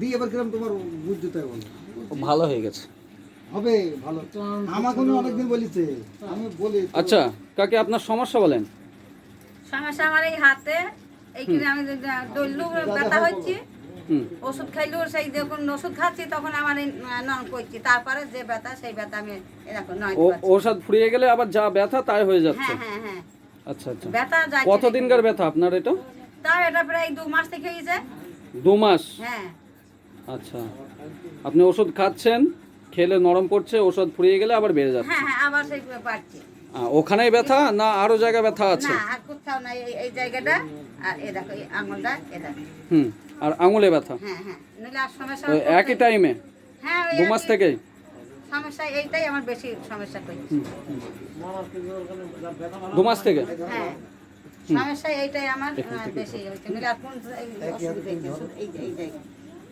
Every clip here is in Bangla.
দিয়ে এবার কিরকম তোমার বুঝতে তাই বলো? ভালো হয়ে গেছে, হবে ভালো। আমাকে অনেকদিন বলিছে, আমি বলি। আচ্ছা কাকে আপনার সমস্যা বলেন? সমস্যা আমার এই হাতে, এইখানে আমি দৈলু ব্যথা হচ্ছে, ওষুধ খাইলেও সেই যখন ওষুধ খাচ্ছি তখন আমার এই নন করছি, তারপরে যে ব্যথা সেই ব্যথা আমি এরকম নয়। ওষুধ ফুরিয়ে গেলে আবার যা ব্যথা তাই হয়ে যাচ্ছে। হ্যাঁ হ্যাঁ হ্যাঁ। আচ্ছা আচ্ছা, ব্যথা যায় কতদিনকার ব্যথা আপনার এটা? তাও এটা প্রায় 2 মাস থেকে হয়েছে। 2 মাস? হ্যাঁ। আচ্ছা, আপনি ওষুধ খাচ্ছেন, খেলে নরম পড়ছে, ওষুধ ফুরিয়ে গেলে আবার বেড়ে যাচ্ছে। হ্যাঁ হ্যাঁ, আবার সেই বাড়ছে। ওখানেই ব্যথা না আরো জায়গায় ব্যথা আছে? না আর কোথাও না, এই জায়গাটা আর এই দেখো এই আঙুলটা এই দেখো। আর আঙুলে ব্যথা? হ্যাঁ হ্যাঁ, নইলে আর সমস্যা একই টাইমে? হ্যাঁ, 2 মাস থেকে সমস্যা এইটাই আমার বেশি সমস্যা করছে। 2 মাস থেকে? হ্যাঁ, সমস্যা এইটাই আমার বেশি হচ্ছে, নইলে আর কোন অসুবিধা এই জায়গা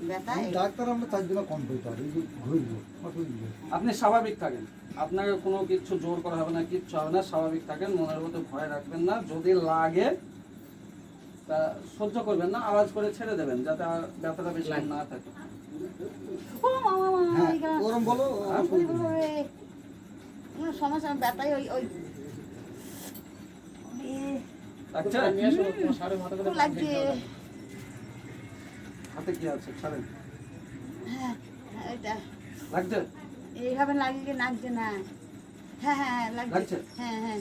ব্যথা। ডাক্তার আমরা 4 দিন কম করতে পারি, ঘুরবো। আপনি স্বাভাবিক থাকেন, আপনাকে কোনো কিছু জোর করা হবে না, কিচ্ছু হবে না, স্বাভাবিক থাকেন, মনের মধ্যে ভয় রাখবেন না। যদি লাগে তা সহ্য করবেন না, আওয়াজ করে ছেড়ে দেবেন যাতে ব্যথাটা বেশি না থাকে। ওরম বলো। সমস্যা ব্যথাই ওই লাগছে? লাগছে। হাতে কি আছে ছাড়েন। হ্যাঁ এটা লাগছে? এইভাবে লাগলে লাগছে না। হ্যাঁ হ্যাঁ লাগছে? হ্যাঁ হ্যাঁ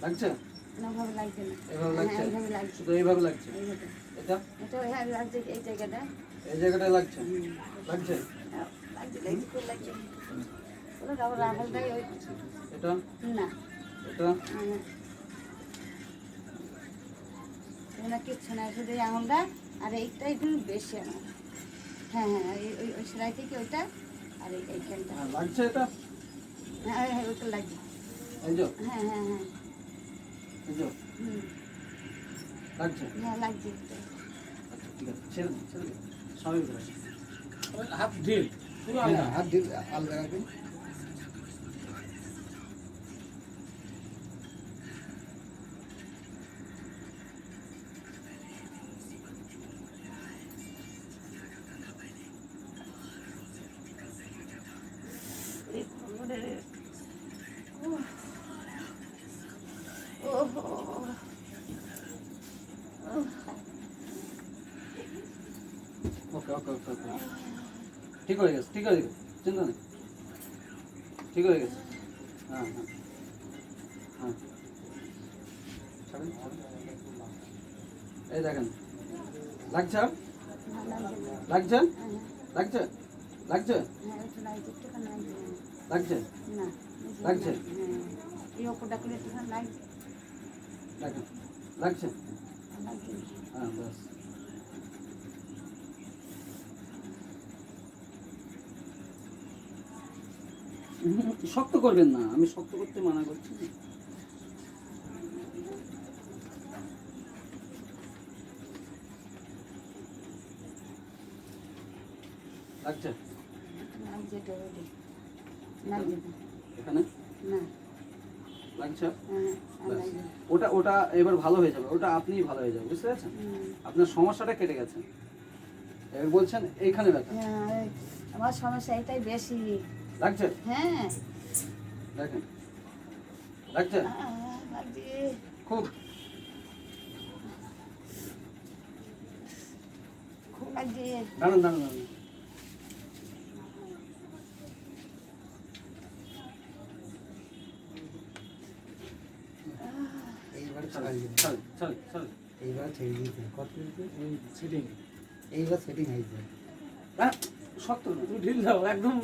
লাগছে? কোনোভাবে লাগছে না। এইভাবে লাগছে? এইভাবে লাগছে। শুধু এইভাবে লাগছে? এটা এটা হ্যাঁ লাগছে, এই জায়গাটা। এই জায়গাটায় লাগছে? লাগছে? লাগছে লাগছে, খুব লাগছে। ওটা আবার আঙুলটাই ওই এটা না, এটা ওটা কিচ্ছু না, শুধু এই আঙুলটা আর এইটাই একটু বেশি আমার। হ্যাঁ হ্যাঁ, ওই সেলাই থেকে ওইটা আর এইখানটা লাগছে। এটা হ্যাঁ হ্যাঁ ওইটা লাগছে। এই যে হ্যাঁ হ্যাঁ হ্যাঁ এই যে লাগছে? হ্যাঁ লাগছে। আচ্ছা ঠিক আছে, ছেড়ে দিন ছেড়ে দিন, স্বাভাবিক রাখুন। হাত ঢিল পুরো আলগা। হাত ঢিল আলগা রাখবেন। ওকে ওকে ওকে ওকে, ঠিক হয়ে গেছে, ঠিক হয়ে গেছে, চিন্তা নেই, ঠিক হয়ে গেছে। হ্যাঁ হ্যাঁ হ্যাঁ, ছাড়েন ছাড়েন। এই দেখেন লাগছে? আর লাগছে? লাগছে? লাগছে? লাগছে? লাগছে? এই ওপরটা করে একটুখানি লাগছে। দেখেন লাগছে? হ্যাঁ বাস। শক্ত করবেন না, আমি শক্ত করতে মানা করছি। লাগছে? এখানে লাগছে? ওটা ওটা এবার ভালো হয়ে যাবে, ওটা আপনিই ভালো হয়ে যাবে, বুঝতে পেরেছেন? আপনার সমস্যাটা কেটে গেছে, এবার বলছেন এইখানে ব্যথা। আমার সমস্যা এটাই বেশি লাগছে? হ্যাঁ দেখেন লাগছে? খুব খুব লাগছে। দাঁড়ান দাঁড়ান দাঁড়ান, এইবার ছাড়েন ছাড়েন ছাড়েন। এইবার ছেড়ে দিয়েছে। কত সেটিং? এইবার সেটিং হয়েছে। শক্ত না, তুমি ঢিল দাও একদম।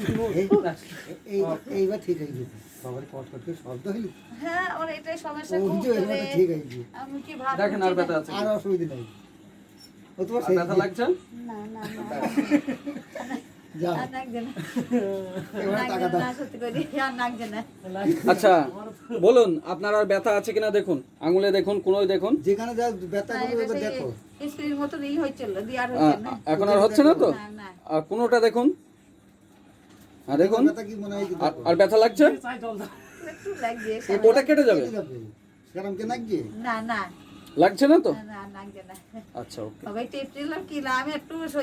এইবার ঠিক হয়ে গেছে। সবার কট কট করে শব্দ হইল। হ্যাঁ আমার এটাই সমস্যা ও খুব বুঝছো, এবার করে। ঠিক হয়ে গেছে। আমি কি ভাব দেখেন আর ব্যথা আছে? আর অসুবিধা নেই। ও তোমার আর ব্যথা লাগছে? না না না যাও আর লাগছে না, এবার টাকা দাও। না সত্যি করে আর লাগছে না। আচ্ছা বলুন আপনার আর ব্যথা আছে কিনা দেখুন, আঙুলে দেখুন, কোনোই দেখুন, যেখানে যা ব্যথা না, করবে এটা এবার সেই দেখো। স্প্রিং মতো ই হচ্ছিল, দিয়ে আর হচ্ছে না। এখন আর হচ্ছে না তো? না না আর কোনোটা দেখুন, হ্যাঁ দেখুন। ব্যথা কি মনে হয় কি আর ব্যথা লাগছে? একটু লাগছে। ওটা কেটে যাবে? সেরকম কে নাকি? না না লাগছে না তো? না লাগছে না। আচ্ছা ওকে। সবাই টেপ দিলাম কি আমি একটু